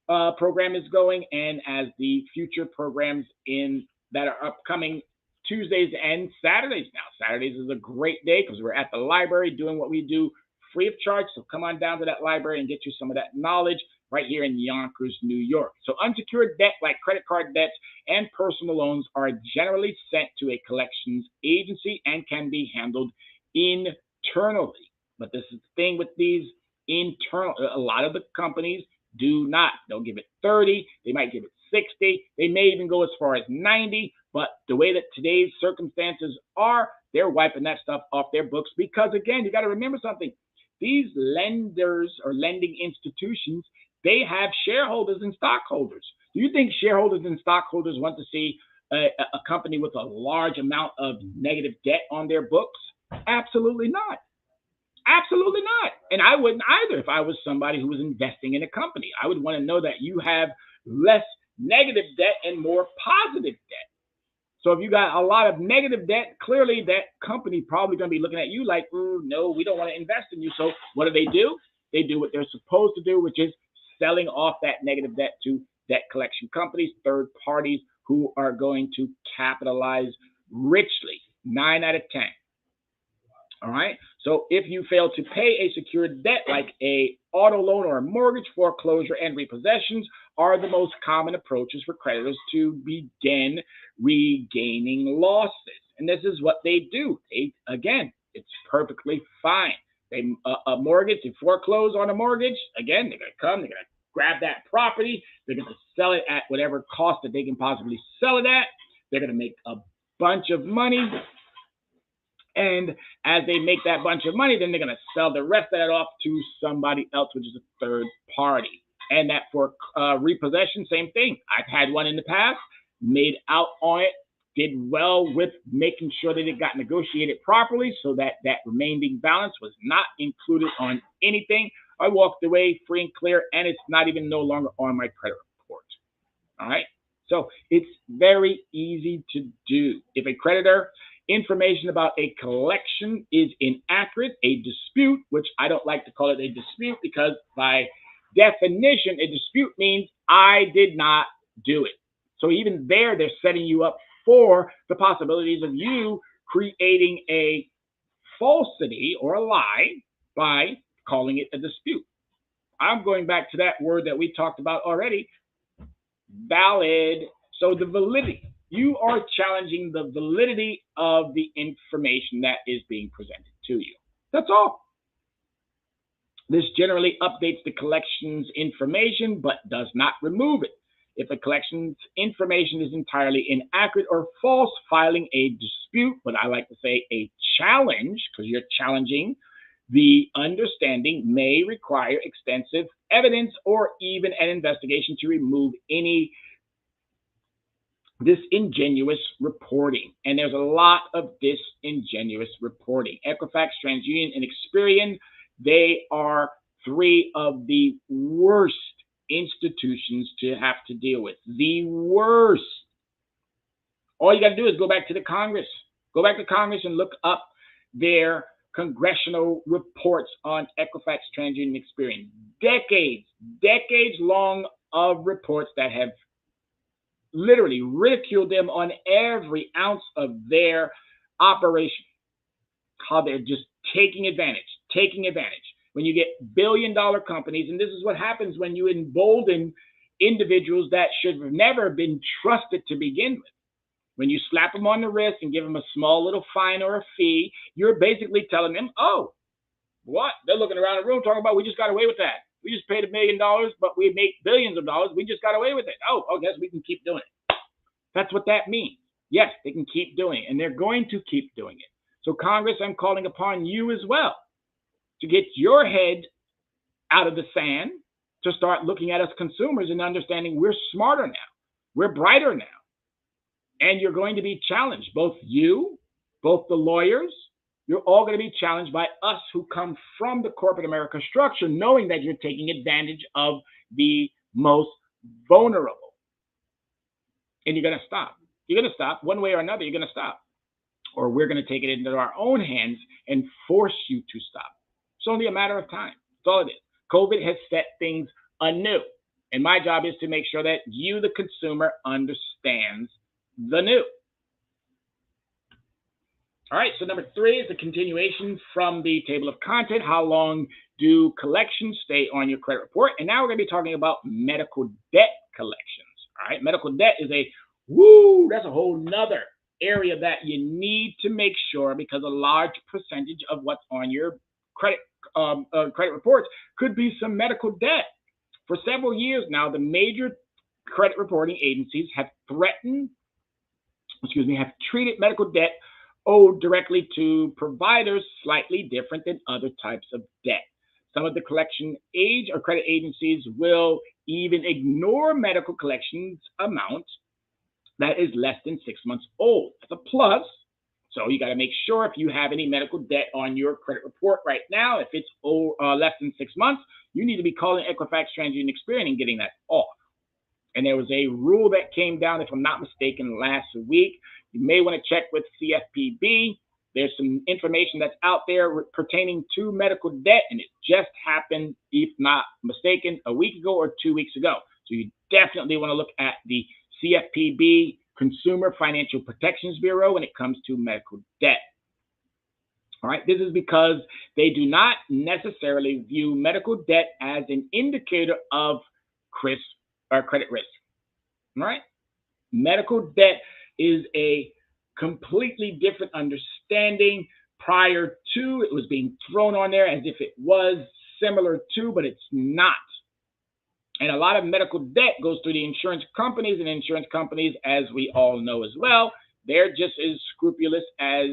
program is going and as the future programs that are upcoming Tuesdays and Saturdays now. Saturdays is a great day because we're at the library doing what we do free of charge. So come on down to that library and get you some of that knowledge right here in Yonkers, New York. So unsecured debt like credit card debts and personal loans are generally sent to a collections agency and can be handled internally. But this is the thing with these internal, a lot of the companies do not. They'll give it 30, they might give it 60, they may even go as far as 90, but the way that today's circumstances are, they're wiping that stuff off their books because, again, you got to remember something. These lenders or lending institutions, they have shareholders and stockholders. Do you think shareholders and stockholders want to see a company with a large amount of negative debt on their books? Absolutely not. Absolutely not. And I wouldn't either if I was somebody who was investing in a company. I would want to know that you have less negative debt and more positive debt. So if you got a lot of negative debt, clearly that company probably going to be looking at you like, no, we don't want to invest in you. So what do? They do what they're supposed to do, which is selling off that negative debt to debt collection companies, third parties who are going to capitalize richly, 9 out of 10. All right. So if you fail to pay a secured debt like a auto loan or a mortgage, foreclosure and repossessions are the most common approaches for creditors to begin regaining losses. And this is what they do. Again, it's perfectly fine. A mortgage, they foreclose on a mortgage. Again, they're going to come, they're going to grab that property. They're going to sell it at whatever cost that they can possibly sell it at. They're going to make a bunch of money. And as they make that bunch of money, then they're going to sell the rest of that off to somebody else, which is a third party. And that for repossession, same thing. I've had one in the past, made out on it, did well with making sure that it got negotiated properly so that that remaining balance was not included on anything. I walked away free and clear, and it's not even no longer on my credit report. All right? So it's very easy to do. If a creditor information about a collection is inaccurate, a dispute, which I don't like to call it a dispute because by definition, a dispute means I did not do it. So even there, they're setting you up for the possibilities of you creating a falsity or a lie by calling it a dispute. I'm going back to that word that we talked about already, valid. So the validity. You are challenging the validity of the information that is being presented to you. That's all. This generally updates the collection's information, but does not remove it. If the collection's information is entirely inaccurate or false, filing a dispute, but I like to say a challenge, because you're challenging the understanding, may require extensive evidence or even an investigation to remove any disingenuous reporting. And there's a lot of disingenuous reporting. Equifax, TransUnion, and Experian, they are three of the worst institutions to have to deal with. The worst. All you got to do is go back to the Congress. Go back to Congress and look up their congressional reports on Equifax, TransUnion, and Experian. Decades long of reports that have literally ridicule them on every ounce of their operation, how they're just taking advantage. When you get billion-dollar companies, and this is what happens when you embolden individuals that should have never been trusted to begin with. When you slap them on the wrist and give them a small little fine or a fee, you're basically telling them, oh, what? They're looking around the room talking about, we just got away with that. We just paid $1 million, but we make billions of dollars. We just got away with it. Oh, I guess we can keep doing it. That's what that means. Yes, they can keep doing it, and they're going to keep doing it. So Congress, I'm calling upon you as well to get your head out of the sand, to start looking at us consumers and understanding we're smarter now. We're brighter now. And you're going to be challenged, both you, both the lawyers, you're all going to be challenged by us who come from the corporate America structure, knowing that you're taking advantage of the most vulnerable. And you're going to stop. You're going to stop one way or another. You're going to stop. Or we're going to take it into our own hands and force you to stop. It's only a matter of time. That's all it is. COVID has set things anew. And my job is to make sure that you, the consumer, understands the new. All right, so number 3 is the continuation from the table of content. How long do collections stay on your credit report? And now we're going to be talking about medical debt collections. All right, medical debt is that's a whole nother area that you need to make sure, because a large percentage of what's on your credit reports could be some medical debt. For several years now, the major credit reporting agencies have treated medical debt owed directly to providers slightly different than other types of debt. Some of the credit agencies will even ignore medical collections amount that is less than 6 months old. That's a plus. So you got to make sure if you have any medical debt on your credit report right now, if it's less than 6 months, you need to be calling Equifax, TransUnion, Experian and getting that off. And there was a rule that came down, if I'm not mistaken, last week. You may want to check with CFPB. There's some information that's out there pertaining to medical debt, and it just happened, if not mistaken, a week ago or 2 weeks ago. So you definitely want to look at the CFPB, Consumer Financial Protections Bureau, when it comes to medical debt. All right, this is because they do not necessarily view medical debt as an indicator of credit risk. All right, medical debt is a completely different understanding. Prior to, it was being thrown on there as if it was similar to, but it's not. And a lot of medical debt goes through the insurance companies, and insurance companies, as we all know as well, they're just as scrupulous as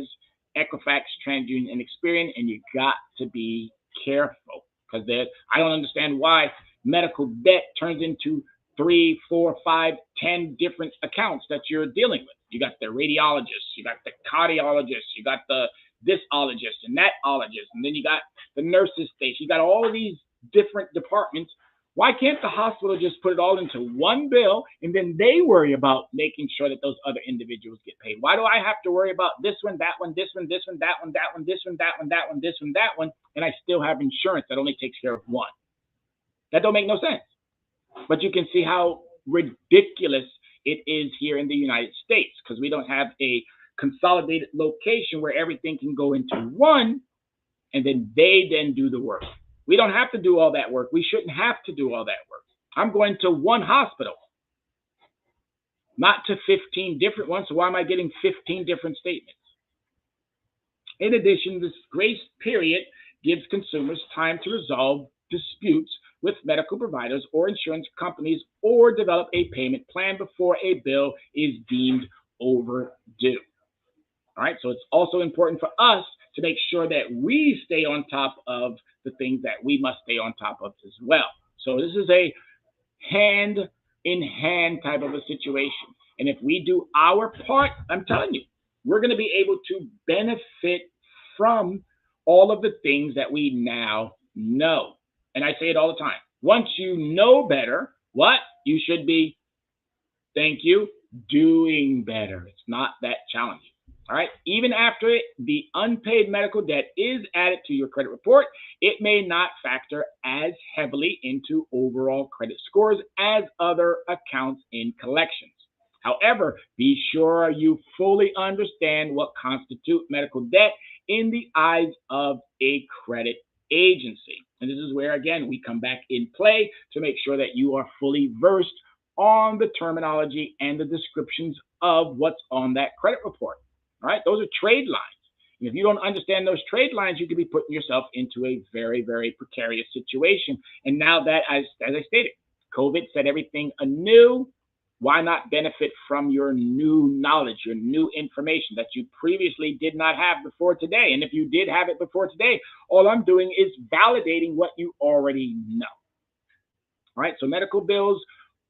Equifax, TransUnion, and Experian, and you got to be careful, because I don't understand why medical debt turns into 3, 4, 5, 10 different accounts that you're dealing with. You got the radiologist, you got the cardiologist, you got the thisologist and thatologist, and then you got the nurses station. You got all of these different departments. Why can't the hospital just put it all into one bill, and then they worry about making sure that those other individuals get paid? Why do I have to worry about this one, that one, this one, this one, that one, that one, this one, that one, that one, this one, that one, and I still have insurance that only takes care of one? That don't make no sense. But you can see how ridiculous it is here in the United States, because we don't have a consolidated location where everything can go into one, and then they do the work. We don't have to do all that work. We shouldn't have to do all that work. I'm going to one hospital, not to 15 different ones. So why am I getting 15 different statements? In addition, this grace period gives consumers time to resolve disputes with medical providers or insurance companies, or develop a payment plan before a bill is deemed overdue. All right, so it's also important for us to make sure that we stay on top of the things that we must stay on top of as well. So this is a hand-in-hand type of a situation. And if we do our part, I'm telling you, we're going to be able to benefit from all of the things that we now know. And I say it all the time. Once you know better, what? You should be, thank you, doing better. It's not that challenging. All right. Even after the unpaid medical debt is added to your credit report, it may not factor as heavily into overall credit scores as other accounts in collections. However, be sure you fully understand what constitutes medical debt in the eyes of a credit agency. And this is where, again, we come back in play to make sure that you are fully versed on the terminology and the descriptions of what's on that credit report. All right, those are trade lines. And if you don't understand those trade lines, you could be putting yourself into a very, very precarious situation. And now that, as I stated, COVID set everything anew. Why not benefit from your new knowledge, your new information that you previously did not have before today? And if you did have it before today, all I'm doing is validating what you already know. All right, so medical bills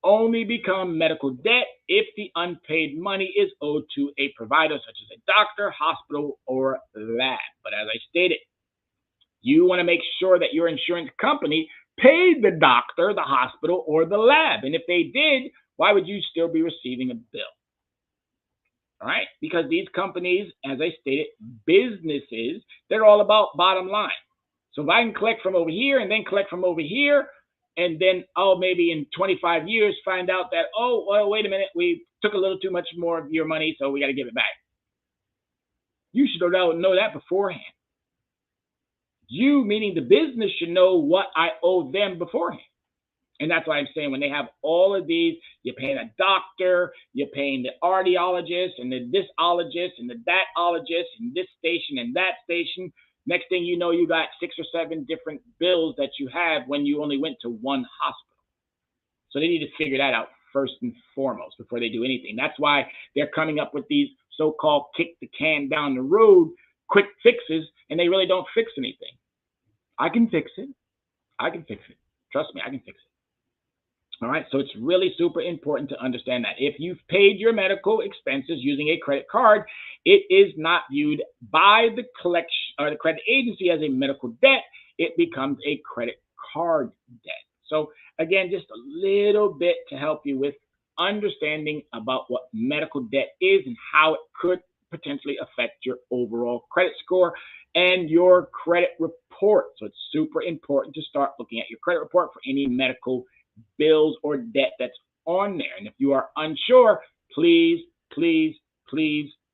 only become medical debt if the unpaid money is owed to a provider such as a doctor, hospital, or lab. But as I stated, you want to make sure that your insurance company paid the doctor, the hospital, or the lab. And if they did, why would you still be receiving a bill? All right, because these companies, as I stated, businesses, they're all about bottom line. So if I can collect from over here and then collect from over here, and then, maybe in 25 years find out that, wait a minute, we took a little too much more of your money, so we got to give it back. You should know that beforehand. You, meaning the business, should know what I owe them beforehand. And that's why I'm saying when they have all of these, you're paying a doctor, you're paying the audiologist and the thisologist and the thatologist and this station and that station. Next thing you know, you got 6 or 7 different bills that you have when you only went to one hospital. So they need to figure that out first and foremost before they do anything. That's why they're coming up with these so-called kick the can down the road quick fixes, and they really don't fix anything. I can fix it. Trust me, I can fix it. All right, so it's really super important to understand that if you've paid your medical expenses using a credit card, it is not viewed by the collection or the credit agency as a medical debt. It becomes a credit card debt. So again, just a little bit to help you with understanding about what medical debt is and how it could potentially affect your overall credit score and your credit report. So it's super important to start looking at your credit report for any medical bills or debt that's on there. And if you are unsure, please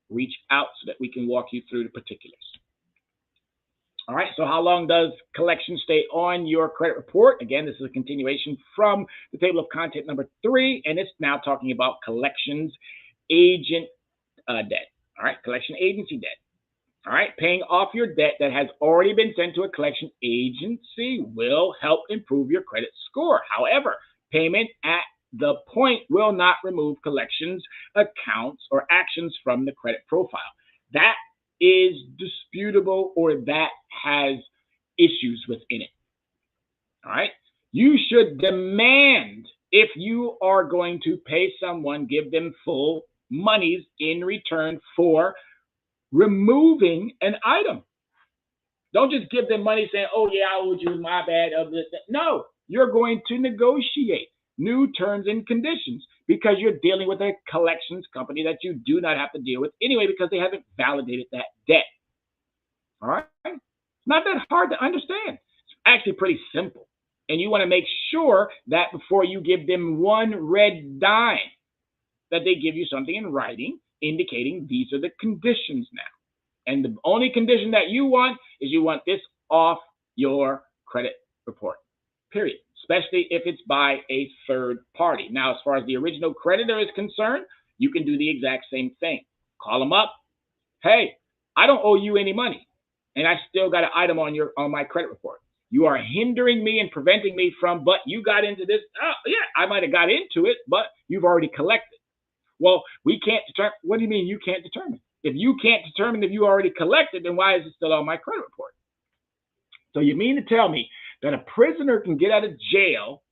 reach out so that we can walk you through the particulars. All right, so how long does collection stay on your credit report? Again, this is a continuation from the table of content number 3, and it's now talking about collections agent debt. All right, collection agency debt. All right, paying off your debt that has already been sent to a collection agency will help improve your credit score. However, payment at the point will not remove collections, accounts, or actions from the credit profile. That is disputable or that has issues within it. All right, you should demand, if you are going to pay someone, give them full monies in return for removing an item. Don't just give them money saying, oh yeah, I owed you, my bad. No, you're going to negotiate new terms and conditions because you're dealing with a collections company that you do not have to deal with anyway because they haven't validated that debt. All right? It's not that hard to understand. It's actually pretty simple. And you want to make sure that before you give them one red dime, that they give you something in writing indicating these are the conditions now. And the only condition that you want is you want this off your credit report, period, especially if it's by a third party. Now, as far as the original creditor is concerned, you can do the exact same thing. Call them up. Hey, I don't owe you any money, and I still got an item on my credit report. You are hindering me and preventing me from, but you got into this. Oh, yeah, I might have got into it, but you've already collected. Well, we can't determine. What do you mean you can't determine? If you can't determine if you already collected, then why is it still on my credit report? So you mean to tell me that a prisoner can get out of jail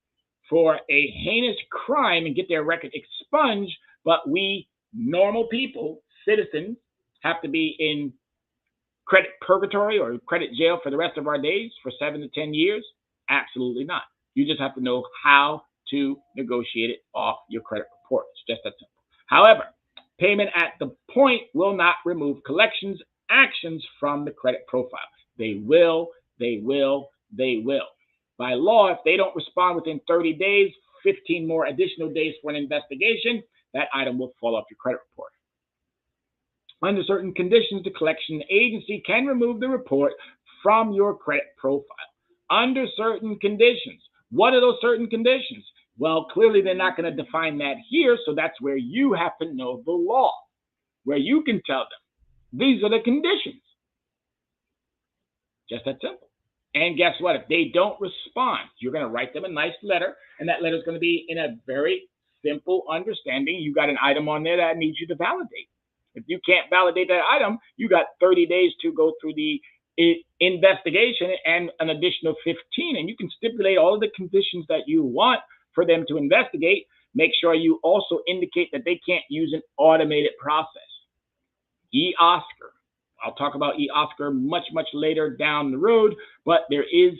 for a heinous crime and get their record expunged, but we normal people, citizens, have to be in credit purgatory or credit jail for the rest of our days for 7 to 10 years? Absolutely not. You just have to know how to negotiate it off your credit report. It's just that simple. However, payment at the point will not remove collections actions from the credit profile. They will. By law, if they don't respond within 30 days, 15 more additional days for an investigation, that item will fall off your credit report. Under certain conditions, the collection agency can remove the report from your credit profile. Under certain conditions. What are those certain conditions? Well, clearly they're not going to define that here, so that's where you have to know the law, where you can tell them, these are the conditions. Just that simple. And guess what? If they don't respond, you're going to write them a nice letter, and that letter is going to be in a very simple understanding. You got an item on there that needs you to validate. If you can't validate that item, you got 30 days to go through the investigation and an additional 15, and you can stipulate all of the conditions that you want for them to investigate. Make sure you also indicate that they can't use an automated process. eOscar. I'll talk about eOscar much later down the road, but there is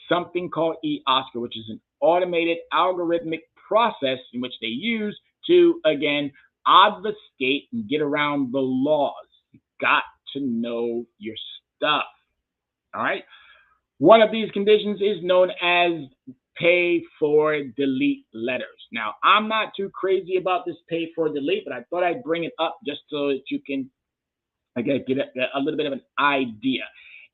something called eOscar, which is an automated algorithmic process in which they use to, again, obfuscate and get around the laws. You got to know your stuff. All right. One of these conditions is known as pay for delete letters. Now, I'm not too crazy about this pay for delete, but I thought I'd bring it up just so that you can, again, get a little bit of an idea.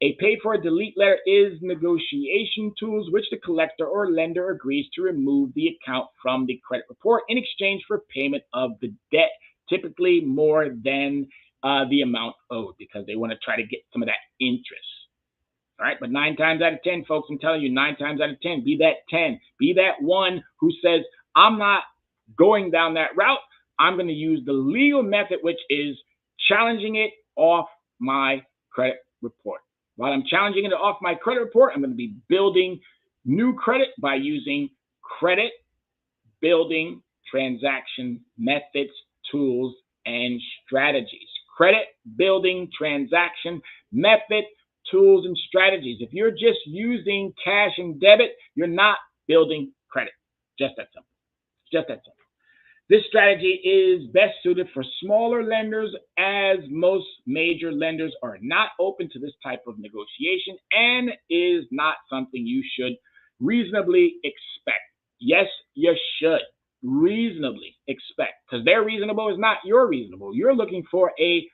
A pay for delete letter is negotiation tools which the collector or lender agrees to remove the account from the credit report in exchange for payment of the debt, typically more than the amount owed, because they want to try to get some of that interest. All right, but 9 times out of 10, folks, I'm telling you, 9 times out of 10, be that 10. Be that one who says, I'm not going down that route. I'm going to use the legal method, which is challenging it off my credit report. While I'm challenging it off my credit report, I'm going to be building new credit by using credit building transaction methods, tools, and strategies. Credit building transaction method, tools, and strategies. If you're just using cash and debit, you're not building credit. Just that simple. Just that simple. This strategy is best suited for smaller lenders, as most major lenders are not open to this type of negotiation and is not something you should reasonably expect. Yes, you should reasonably expect, because their reasonable is not your reasonable. You're looking for a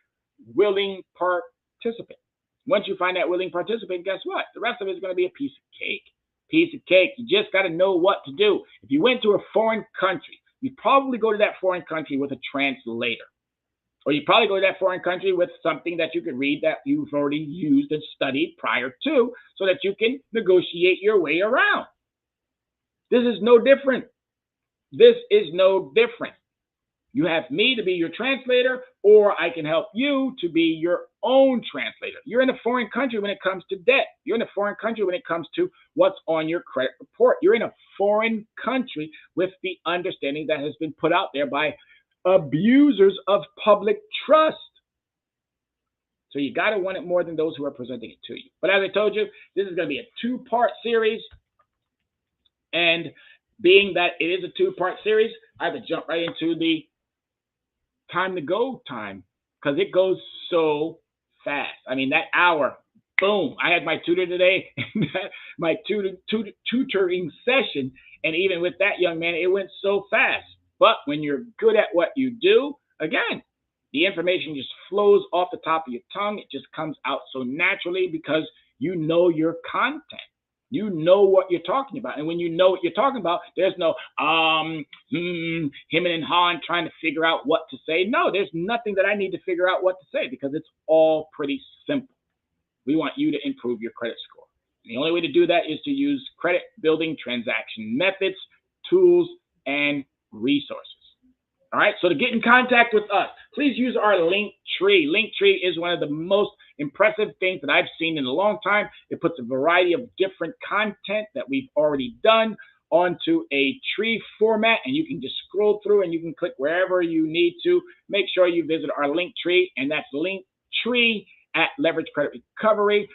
willing participant. Once you find that willing participant, guess what? The rest of it is going to be a piece of cake. Piece of cake. You just got to know what to do. If you went to a foreign country, you'd probably go to that foreign country with a translator. Or you probably go to that foreign country with something that you could read that you've already used and studied prior to, so that you can negotiate your way around. This is no different. This is no different. You have me to be your translator, or I can help you to be your own translator. You're in a foreign country when it comes to debt. You're in a foreign country when it comes to what's on your credit report. You're in a foreign country with the understanding that has been put out there by abusers of public trust. So you got to want it more than those who are presenting it to you. But as I told you, this is going to be a 2-part series. And being that it is a 2-part series, I have to jump right into the time to go time, because it goes so fast. I mean, that hour, boom. I had my tutor today, my tutoring session, and even with that young man, it went so fast. But when you're good at what you do, again, the information just flows off the top of your tongue. It just comes out so naturally because you know your content. You know what you're talking about. And when you know what you're talking about, there's no him and Han trying to figure out what to say. No, there's nothing that I need to figure out what to say, because it's all pretty simple. We want you to improve your credit score. And the only way to do that is to use credit building transaction methods, tools, and resources. All right, so to get in contact with us, please use our Linktree. Linktree is one of the most impressive things that I've seen in a long time. It puts a variety of different content that we've already done onto a tree format, and you can just scroll through and you can click wherever you need to. Make sure you visit our Linktree, and that's Linktree at Leverage Credit Recovery.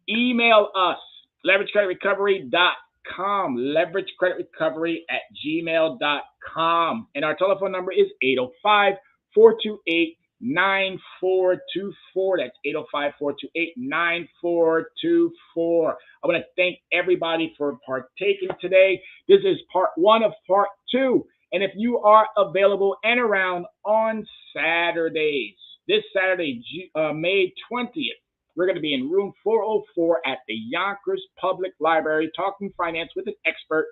Email us, leveragecreditrecovery.com, leveragecreditrecovery@gmail.com. And our telephone number is 805-428-9424. That's 805-428-9424. I want to thank everybody for partaking today. This is part 1 of part 2. And if you are available and around on Saturdays, this Saturday, May 20th, we're going to be in room 404 at the Yonkers Public Library talking finance with an expert.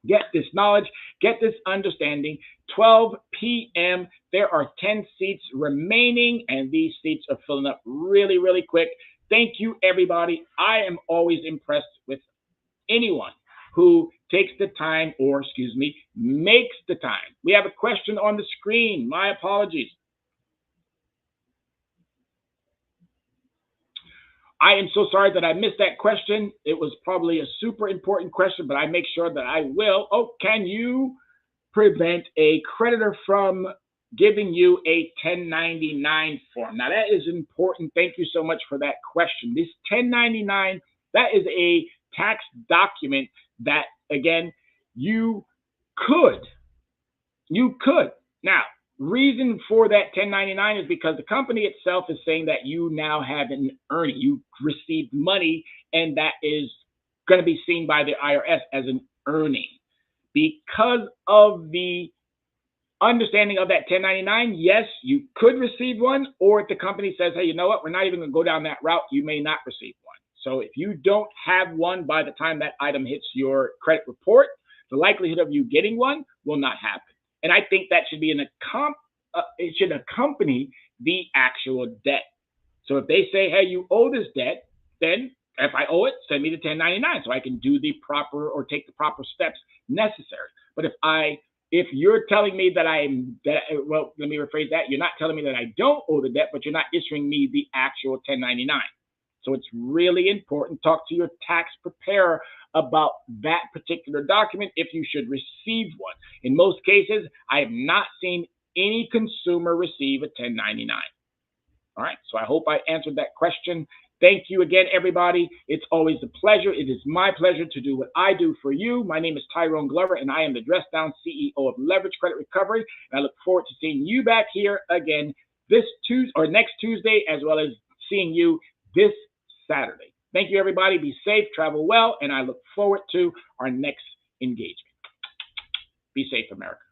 Get this knowledge, get this understanding. 12 p.m. There are 10 seats remaining, and these seats are filling up really, really quick. Thank you, everybody. I am always impressed with anyone who takes the time, or makes the time. We have a question on the screen. My apologies. I am so sorry that I missed that question. It was probably a super important question, but I make sure that I will. Oh, can you prevent a creditor from giving you a 1099 form? Now, that is important. Thank you so much for that question. This 1099, that is a tax document that, again, you could. Now, reason for that 1099 is because the company itself is saying that you now have an earning. You received money, and that is going to be seen by the IRS as an earning. Because of the understanding of that 1099, yes, you could receive one, or if the company says, hey, you know what, we're not even going to go down that route, you may not receive one. So if you don't have one by the time that item hits your credit report, the likelihood of you getting one will not happen. And I think that should be it should accompany the actual debt. So if they say, hey, you owe this debt, then if I owe it, send me the 1099 so I can do the proper or take the proper steps necessary. But if you're telling me that well, let me rephrase that. You're not telling me that I don't owe the debt, but you're not issuing me the actual 1099. So it's really important. Talk to your tax preparer about that particular document if you should receive one. In most cases, I have not seen any consumer receive a 1099. All right, so I hope I answered that question. Thank you again, everybody. It's always a pleasure. It is my pleasure to do what I do for you. My name is Tyrone Glover, and I am the Dress Down CEO of Leverage Credit Recovery. And I look forward to seeing you back here again this Tuesday or next Tuesday, as well as seeing you this Saturday. Thank you, everybody. Be safe, travel well, and I look forward to our next engagement. Be safe, America.